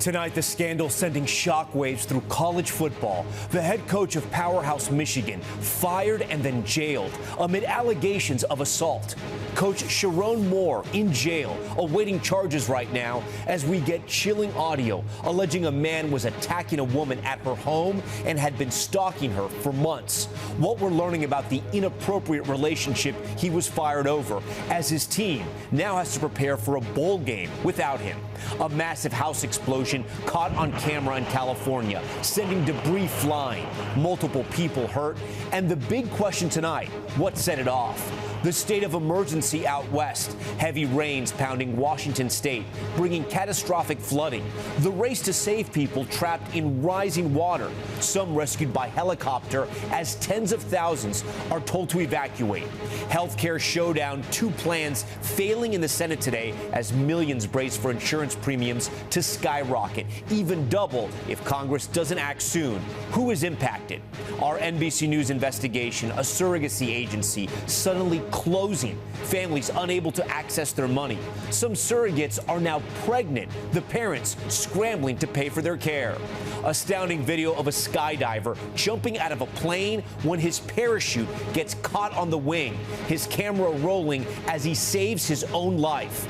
Tonight, the scandal sending shockwaves through college football. The head coach of powerhouse Michigan fired and then jailed amid allegations of assault. Coach Sharon Moore in jail, awaiting charges right now as we get chilling audio alleging a man was attacking a woman at her home and had been stalking her for months. What we're learning about the inappropriate relationship he was fired over, as his team now has to prepare for a bowl game without him. A massive house explosion caught on camera in California, sending debris flying, multiple people hurt, and the big question tonight, what set it off? The state of emergency out west. Heavy rains pounding Washington state, bringing catastrophic flooding. The race to save people trapped in rising water. Some rescued by helicopter as tens of thousands are told to evacuate. Healthcare showdown, two plans failing in the Senate today as millions brace for insurance premiums to skyrocket, even double if Congress doesn't act soon. Who is impacted? Our NBC News investigation, a surrogacy agency suddenly closing, families unable to access their money. Some surrogates are now pregnant, the parents scrambling to pay for their care. Astounding video of a skydiver jumping out of a plane when his parachute gets caught on the wing, his camera rolling as he saves his own life.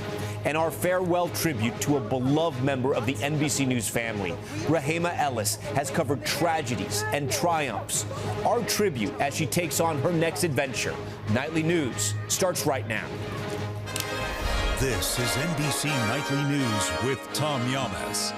And our farewell tribute to a beloved member of the NBC News family. Rehema Ellis has covered tragedies and triumphs. Our tribute as she takes on her next adventure. Nightly News starts right now. This is NBC Nightly News with Tom Yamas.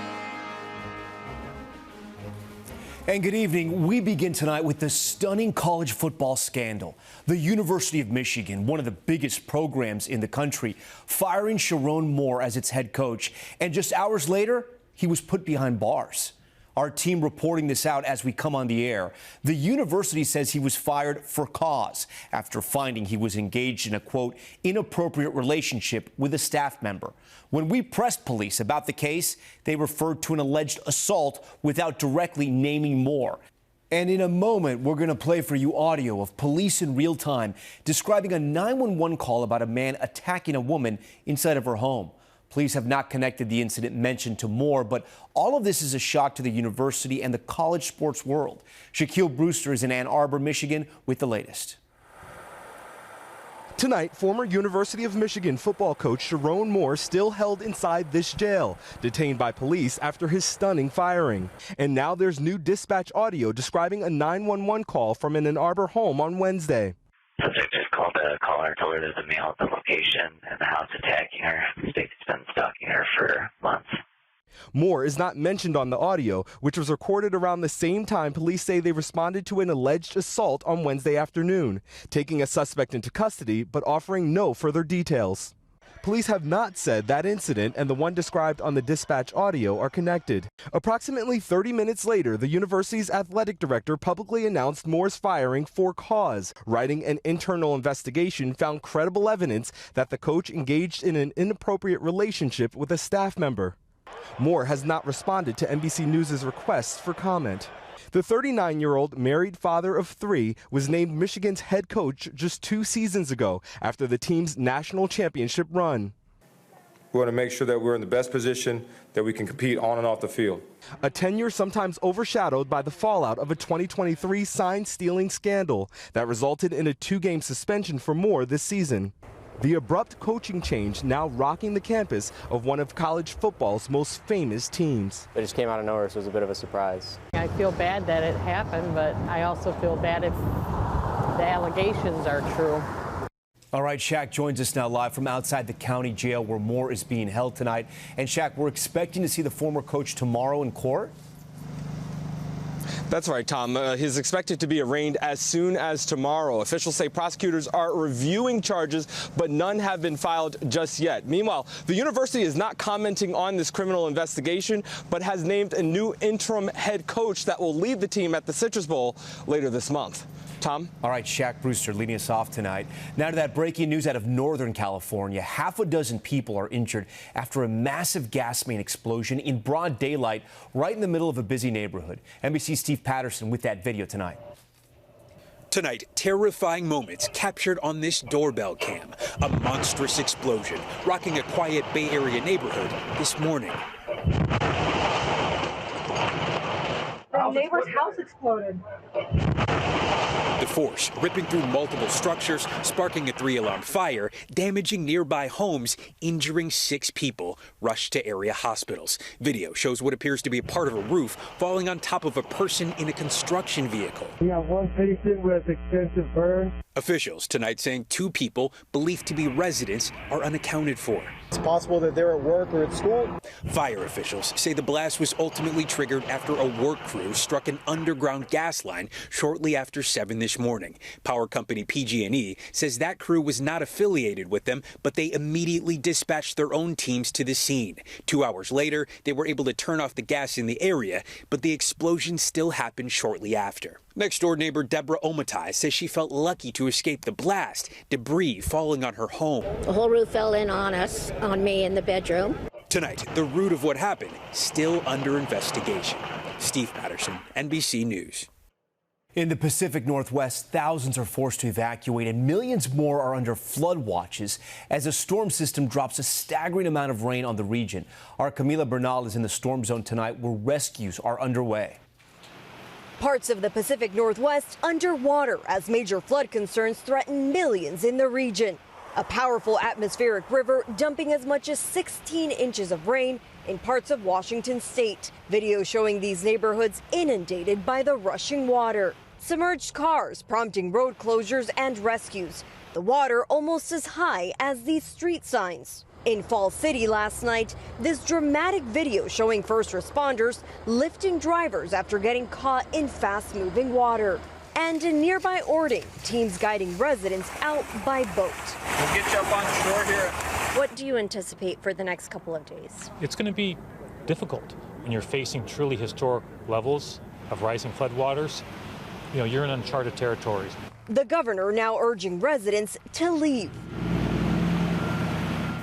And good evening. We begin tonight with the stunning college football scandal. The University of Michigan, one of the biggest programs in the country, firing Sharon Moore as its head coach. And just hours later, he was put behind bars. Our team reporting this out as we come on the air. The university says he was fired for cause after finding he was engaged in a, quote, inappropriate relationship with a staff member. When we pressed police about the case, they referred to an alleged assault without directly naming Moore. And in a moment, we're going to play for you audio of police in real time describing a 911 call about a man attacking a woman inside of her home. Police have not connected the incident mentioned to Moore, but all of this is a shock to the university and the college sports world. Shaquille Brewster is in Ann Arbor, Michigan, with the latest. Tonight, former University of Michigan football coach Sharon Moore still held inside this jail, detained by police after his stunning firing. And now there's new dispatch audio describing a 911 call from an Ann Arbor home on Wednesday. Subject just called the caller, told her there's a male at the location and the house attacking her. The state's been stalking her for months. Moore is not mentioned on the audio, which was recorded around the same time police say they responded to an alleged assault on Wednesday afternoon, taking a suspect into custody but offering no further details. Police have not said that incident and the one described on the dispatch audio are connected. Approximately 30 minutes later, the university's athletic director publicly announced Moore's firing for cause, writing an internal investigation found credible evidence that the coach engaged in an inappropriate relationship with a staff member. Moore has not responded to NBC News' requests for comment. The 39-year-old married father of three was named Michigan's head coach just 2 seasons ago after the team's national championship run. We want to make sure that we're in the best position that we can compete on and off the field. A tenure sometimes overshadowed by the fallout of a 2023 sign-stealing scandal that resulted in a 2-game suspension for Moore this season. The abrupt coaching change now rocking the campus of one of college football's most famous teams. It just came out of nowhere, so it was a bit of a surprise. I feel bad that it happened, but I also feel bad if the allegations are true. All right, Shaq joins us now live from outside the county jail where Moore is being held tonight. And Shaq, we're expecting to see the former coach tomorrow in court? That's right, Tom. He's expected to be arraigned as soon as tomorrow. Officials say prosecutors are reviewing charges, but none have been filed just yet. Meanwhile, the university is not commenting on this criminal investigation, but has named a new interim head coach that will lead the team at the Citrus Bowl later this month. Tom? All right, Shaq Brewster leading us off tonight. Now to that breaking news out of Northern California. Half a dozen people are injured after a massive gas main explosion in broad daylight right in the middle of a busy neighborhood. NBC's Steve Patterson with that video tonight. Tonight, terrifying moments captured on this doorbell cam. A monstrous explosion rocking a quiet Bay Area neighborhood this morning. neighbor's house exploded. The force ripping through multiple structures, sparking a 3-alarm fire, damaging nearby homes, injuring 6 people, rushed to area hospitals. Video shows what appears to be a part of a roof falling on top of a person in a construction vehicle. We have one patient with extensive burns. Officials tonight saying 2 people believed to be residents are unaccounted for. It's possible that they're at work or at school. Fire officials say the blast was ultimately triggered after a work crew struck an underground gas line shortly after 7 this morning. Power company PG&E says that crew was not affiliated with them, but they immediately dispatched their own teams to the scene. 2 hours later, they were able to turn off the gas in the area, but the explosion still happened shortly after. Next-door neighbor Deborah Omatai says she felt lucky to escape the blast, debris falling on her home. The whole roof fell in on us, on me in the bedroom. Tonight, the root of what happened still under investigation. Steve Patterson, NBC News. In the Pacific Northwest, thousands are forced to evacuate and millions more are under flood watches as a storm system drops a staggering amount of rain on the region. Our Camila Bernal is in the storm zone tonight where rescues are underway. Parts of the Pacific Northwest underwater as major flood concerns threaten millions in the region. A powerful atmospheric river dumping as much as 16 inches of rain in parts of Washington state. Video showing these neighborhoods inundated by the rushing water. Submerged cars prompting road closures and rescues. The water almost as high as these street signs. In Falls City last night, this dramatic video showing first responders lifting drivers after getting caught in fast-moving water. And in nearby Ording, teams guiding residents out by boat. We'll get you up on shore here. What do you anticipate for the next couple of days? It's going to be difficult when you're facing truly historic levels of rising floodwaters. You know, you're in uncharted territories. The governor now urging residents to leave.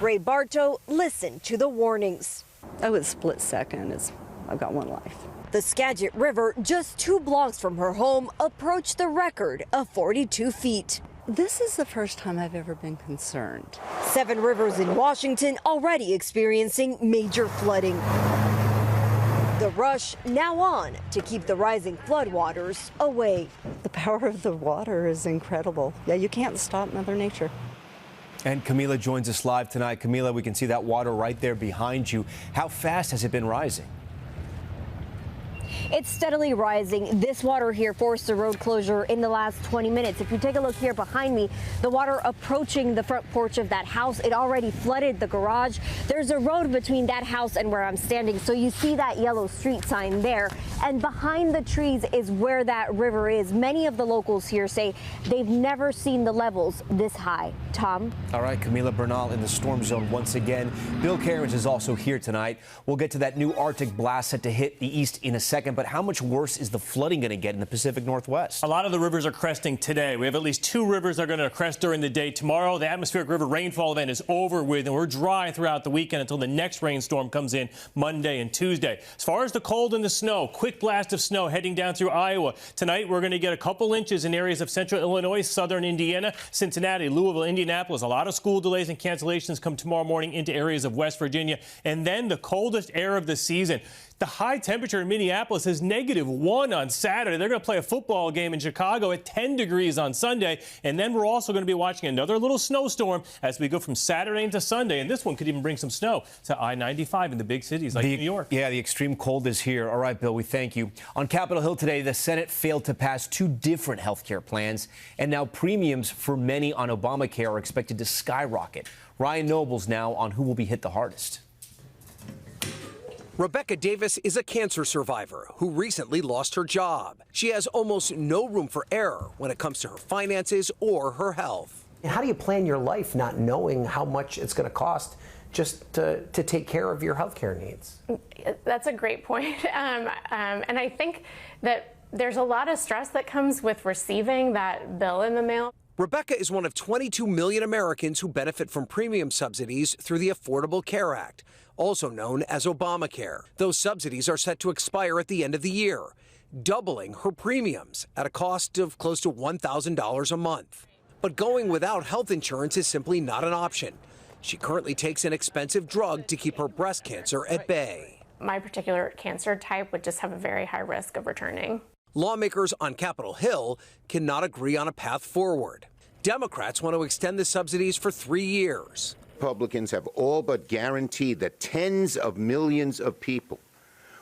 Ray Bartow listened to the warnings. Oh, it's split second. I've got one life. The Skagit River, just 2 blocks from her home, approached the record of 42 feet. This is the first time I've ever been concerned. 7 rivers in Washington already experiencing major flooding. The rush now on to keep the rising floodwaters away. The power of the water is incredible. Yeah, you can't stop Mother Nature. And Camila joins us live tonight. Camila, we can see that water right there behind you. How fast has it been rising? It's steadily rising. This water here forced a road closure in the last 20 minutes. If you take a look here behind me, the water approaching the front porch of that house, it already flooded the garage. There's a road between that house and where I'm standing, so you see that yellow street sign there. And behind the trees is where that river is. Many of the locals here say they've never seen the levels this high. Tom? All right, Camila Bernal in the storm zone once again. Bill Cairns is also here tonight. We'll get to that new Arctic blast set to hit the east in a second, but how much worse is the flooding going to get in the Pacific Northwest? A lot of the rivers are cresting today. We have at least 2 rivers that are going to crest during the day tomorrow. The atmospheric river rainfall event is over with, and we're dry throughout the weekend until the next rainstorm comes in Monday and Tuesday. As far as the cold and the snow, quick blast of snow heading down through Iowa. Tonight, we're going to get a couple inches in areas of central Illinois, southern Indiana, Cincinnati, Louisville, Indianapolis. A lot of school delays and cancellations come tomorrow morning into areas of West Virginia. And then the coldest air of the season. The high temperature in Minneapolis is -1 on Saturday. They're going to play a football game in Chicago at 10 degrees on Sunday. And then we're also going to be watching another little snowstorm as we go from Saturday into Sunday. And this one could even bring some snow to I-95 in the big cities like New York. Yeah, the extreme cold is here. All right, Bill, we thank you. On Capitol Hill today, the Senate failed to pass 2 different health care plans. And now premiums for many on Obamacare are expected to skyrocket. Ryan Nobles now on who will be hit the hardest. Rebecca Davis is a cancer survivor who recently lost her job. She has almost no room for error when it comes to her finances or her health. How do you plan your life not knowing how much it's going to cost just to take care of your health care needs? That's a great point. And I think that there's a lot of stress that comes with receiving that bill in the mail. Rebecca is one of 22 million Americans who benefit from premium subsidies through the Affordable Care Act, also known as Obamacare. Those subsidies are set to expire at the end of the year, doubling her premiums at a cost of close to $1,000 a month. But going without health insurance is simply not an option. She currently takes an expensive drug to keep her breast cancer at bay. my particular cancer type would just have a very high risk of returning. Lawmakers on Capitol Hill cannot agree on a path forward. Democrats want to extend the subsidies for 3 years. Republicans have all but guaranteed that tens of millions of people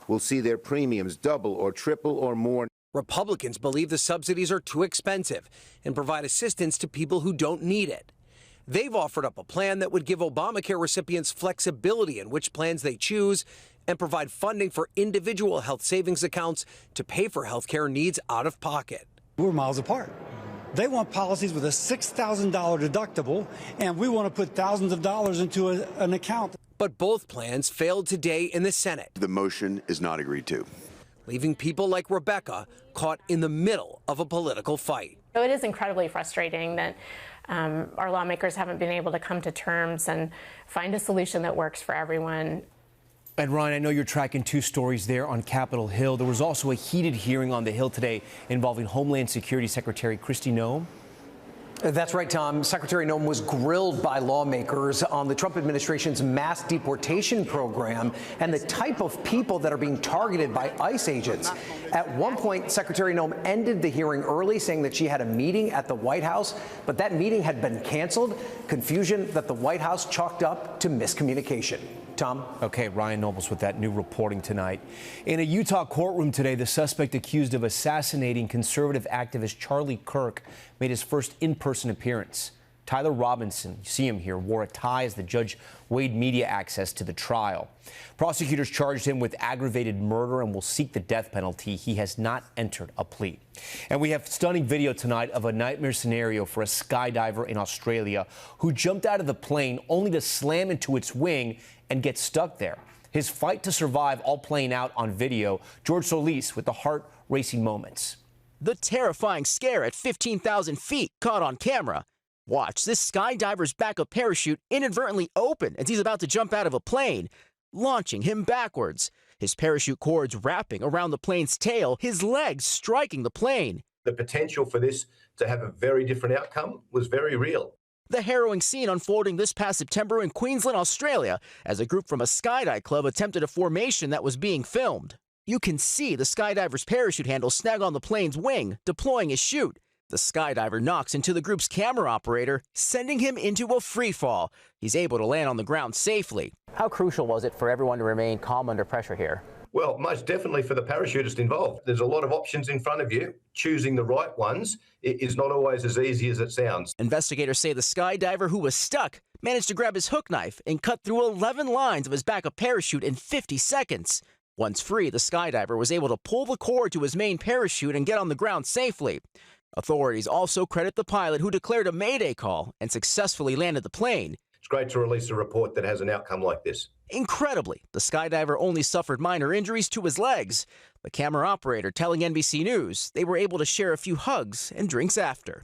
will see their premiums double or triple or more. Republicans believe the subsidies are too expensive and provide assistance to people who don't need it. They've offered up a plan that would give Obamacare recipients flexibility in which plans they choose and provide funding for individual health savings accounts to pay for health care needs out of pocket. We're miles apart. They want policies with a $6,000 deductible, and we want to put thousands of dollars into an account. But both plans failed today in the Senate. The motion is not agreed to, leaving people like Rebecca caught in the middle of a political fight. So it is incredibly frustrating that our lawmakers haven't been able to come to terms and find a solution that works for everyone. And Ryan, I know you're tracking two stories there on Capitol Hill. There was also a heated hearing on the Hill today involving Homeland Security Secretary Kristi Noem. That's right, Tom. Secretary Noem was grilled by lawmakers on the Trump administration's mass deportation program and the type of people that are being targeted by ICE agents. At one point, Secretary Noem ended the hearing early, saying that she had a meeting at the White House, but that meeting had been canceled. Confusion that the White House chalked up to miscommunication. Tom? Okay, Ryan Nobles with that new reporting tonight. In a Utah courtroom today, the suspect accused of assassinating conservative activist Charlie Kirk made his first in-person appearance. Tyler Robinson, you see him here, wore a tie as the judge weighed media access to the trial. Prosecutors charged him with aggravated murder and will seek the death penalty. He has not entered a plea. And we have stunning video tonight of a nightmare scenario for a skydiver in Australia who jumped out of the plane only to slam into its wing and get stuck there. His fight to survive all playing out on video. George Solis with the heart-racing moments. The terrifying scare at 15,000 feet caught on camera. Watch, this skydiver's backup parachute inadvertently opened as he's about to jump out of a plane, launching him backwards. His parachute cords wrapping around the plane's tail, his legs striking the plane. The potential for this to have a very different outcome was very real. The harrowing scene unfolding this past September in Queensland, Australia, as a group from a skydive club attempted a formation that was being filmed. You can see the skydiver's parachute handle snag on the plane's wing, deploying his chute. The skydiver knocks into the group's camera operator, sending him into a free fall. He's able to land on the ground safely. How crucial was it for everyone to remain calm under pressure here? Well, most definitely for the parachutist involved. There's a lot of options in front of you. Choosing the right ones is not always as easy as it sounds. Investigators say the skydiver who was stuck managed to grab his hook knife and cut through 11 lines of his backup parachute in 50 seconds. Once free, the skydiver was able to pull the cord to his main parachute and get on the ground safely. Authorities also credit the pilot who declared a mayday call and successfully landed the plane. It's great to release a report that has an outcome like this. Incredibly, the skydiver only suffered minor injuries to his legs. The camera operator telling NBC News they were able to share a few hugs and drinks after.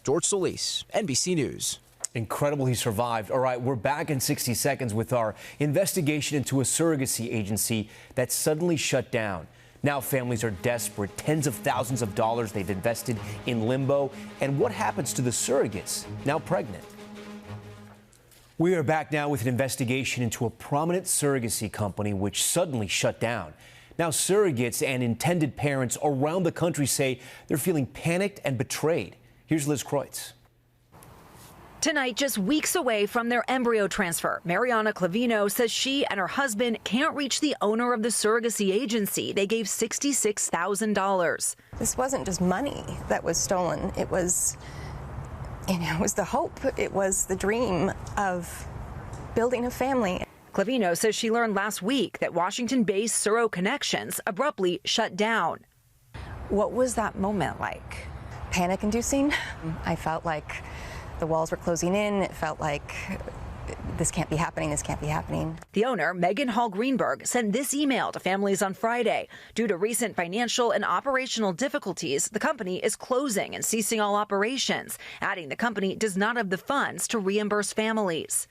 George Solis, NBC News. Incredible he survived. All right, we're back in 60 seconds with our investigation into a surrogacy agency that suddenly shut down. Now families are desperate. Tens of thousands of dollars they've invested in limbo. And what happens to the surrogates now pregnant? We are back now with an investigation into a prominent surrogacy company which suddenly shut down. Now surrogates and intended parents around the country say they're feeling panicked and betrayed. Here's Liz Kreutz. Tonight, just weeks away from their embryo transfer, Mariana Clavino says she and her husband can't reach the owner of the surrogacy agency. They gave $66,000. This wasn't just money that was stolen. It was, it was the hope. It was the dream of building a family. Clavino says she learned last week that Washington-based Suro Connections abruptly shut down. What was that moment like? Panic-inducing. I felt like the walls were closing in. It felt like this can't be happening. This can't be happening. The owner, Megan Hall Greenberg, sent this email to families on Friday. Due to recent financial and operational difficulties, the company is closing and ceasing all operations, adding the company does not have the funds to reimburse families.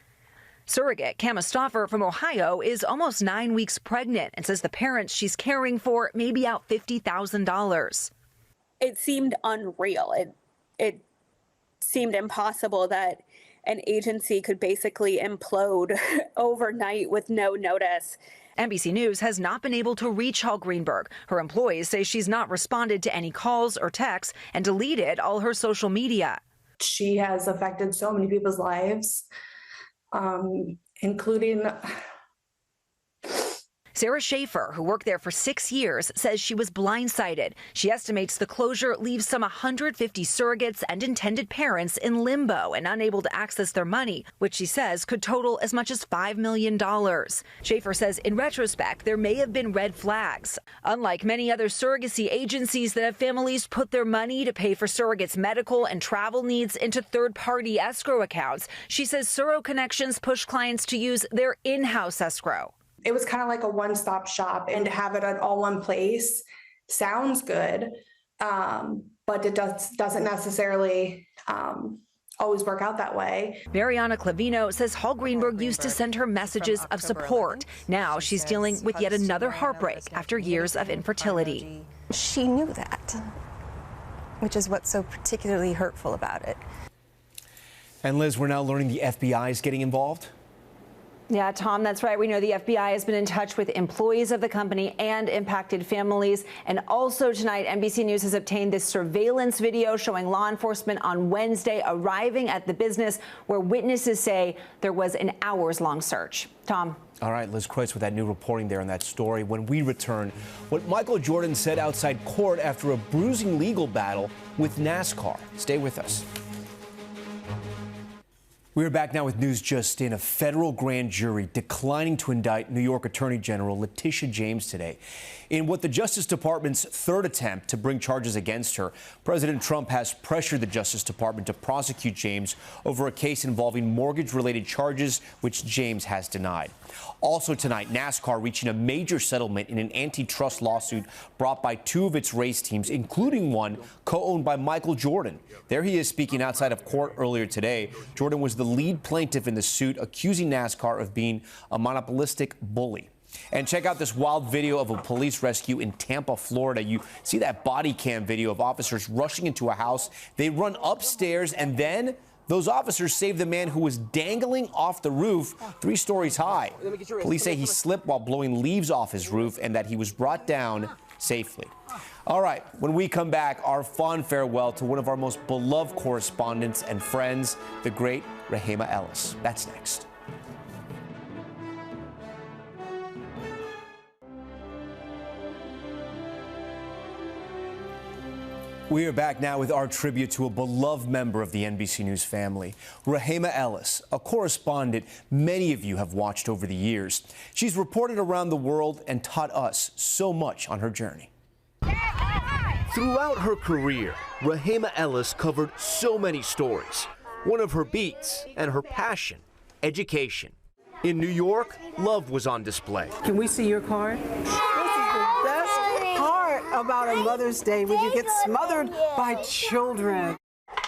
Surrogate Kama Stauffer from Ohio is almost 9 weeks pregnant and says the parents she's caring for may be out $50,000. It seemed unreal. It seemed impossible that an agency could basically implode overnight with no notice. NBC News has not been able to reach Hall Greenberg. Her employees say she's not responded to any calls or texts and deleted all her social media. She has affected so many people's lives, including... Sarah Schaefer, who worked there for 6 years, says she was blindsided. She estimates the closure leaves some 150 surrogates and intended parents in limbo and unable to access their money, which she says could total as much as $5 million. Schaefer says in retrospect, there may have been red flags. Unlike many other surrogacy agencies that have families put their money to pay for surrogates' medical and travel needs into third-party escrow accounts, she says Surro Connections push clients to use their in-house escrow. It was kind of like a one-stop shop, and to have it at all one place sounds good, but it doesn't necessarily always work out that way. Mariana Clavino says Hall Greenberg used to send her messages of support. Now she's dealing with yet another heartbreak after years of infertility. She knew that, which is what's so particularly hurtful about it. And Liz, we're now learning the FBI is getting involved. Yeah, Tom, that's right. We know the FBI has been in touch with employees of the company and impacted families. And also tonight, NBC News has obtained this surveillance video showing law enforcement on Wednesday arriving at the business where witnesses say there was an hours-long search. Tom. All right, Liz Kreutz with that new reporting there on that story. When we return, what Michael Jordan said outside court after a bruising legal battle with NASCAR. Stay with us. We're back now with news just in. A federal grand jury declining to indict New York Attorney General Letitia James today. In what the Justice Department's third attempt to bring charges against her, President Trump has pressured the Justice Department to prosecute James over a case involving mortgage-related charges, which James has denied. Also tonight, NASCAR reaching a major settlement in an antitrust lawsuit brought by two of its race teams, including one co-owned by Michael Jordan. There he is speaking outside of court earlier today. Jordan was the lead plaintiff in the suit, accusing NASCAR of being a monopolistic bully. And check out this wild video of a police rescue in Tampa, Florida. You see that body cam video of officers rushing into a house. They run upstairs, and then those officers save the man who was dangling off the roof 3 stories high. Police say he slipped while blowing leaves off his roof and that he was brought down safely. All right, when we come back, our fond farewell to one of our most beloved correspondents and friends, the great Rehema Ellis. That's next. We are back now with our tribute to a beloved member of the NBC News family, Rehema Ellis, a correspondent many of you have watched over the years. She's reported around the world and taught us so much on her journey. Throughout her career, Rehema Ellis covered so many stories. One of her beats and her passion, education. In New York, love was on display. Can we see your card? About a Mother's Day when you get smothered by children.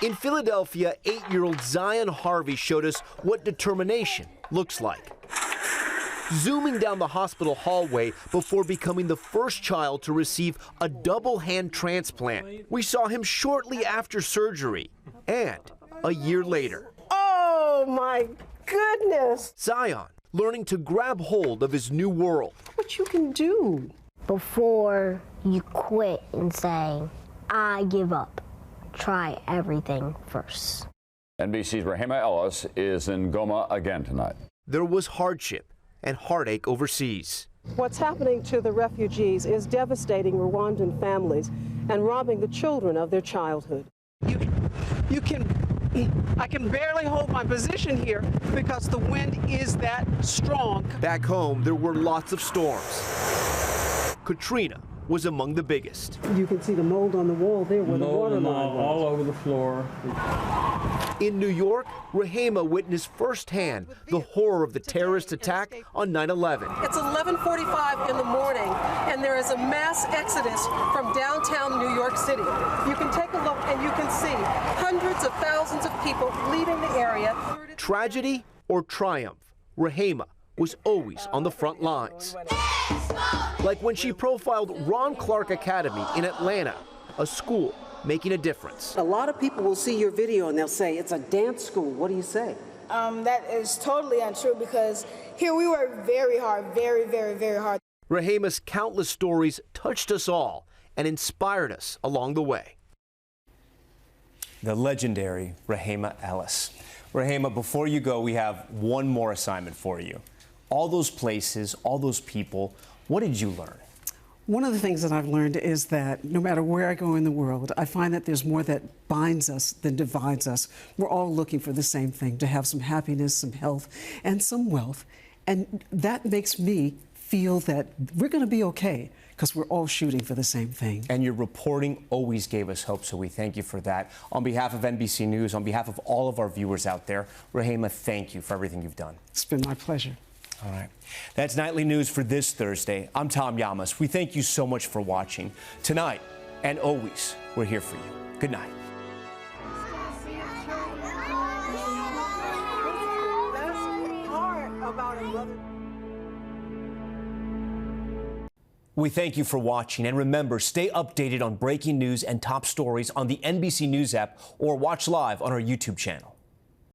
In Philadelphia, 8-year-old Zion Harvey showed us what determination looks like. Zooming down the hospital hallway before becoming the first child to receive a double hand transplant. We saw him shortly after surgery and a year later. Oh my goodness! Zion learning to grab hold of his new world. What you can do. Before you quit and say, I give up, try everything first. NBC's Rehema Ellis is in Goma again tonight. There was hardship and heartache overseas. What's happening to the refugees is devastating Rwandan families and robbing the children of their childhood. I can barely hold my position here because the wind is that strong. Back home, there were lots of storms. Katrina was among the biggest. You can see the mold on the wall there where the water line was. All over the floor. In New York, Rehema witnessed firsthand the horror of the terrorist attack on 9/11. It's 11:45 in the morning, and there is a mass exodus from downtown New York City. You can take a look, and you can see hundreds of thousands of people leaving the area. Tragedy or triumph, Rehema was always on the front lines. Like when she profiled Ron Clark Academy in Atlanta, a school making a difference. A lot of people will see your video and they'll say, it's a dance school. What do you say? that is totally untrue because here we work very hard, very, very, very hard. Rehema's countless stories touched us all and inspired us along the way. The legendary Rehema Ellis. Rehema, before you go, we have one more assignment for you. All those places, all those people, what did you learn? One of the things that I've learned is that no matter where I go in the world, I find that there's more that binds us than divides us. We're all looking for the same thing, to have some happiness, some health, and some wealth. And that makes me feel that we're going to be okay because we're all shooting for the same thing. And your reporting always gave us hope, so we thank you for that. On behalf of NBC News, on behalf of all of our viewers out there, Rehema, thank you for everything you've done. It's been my pleasure. All right. That's Nightly News for this Thursday. I'm Tom Llamas. We thank you so much for watching. Tonight and always, we're here for you. Good night. We thank you for watching, and remember, stay updated on breaking news and top stories on the NBC News app or watch live on our YouTube channel.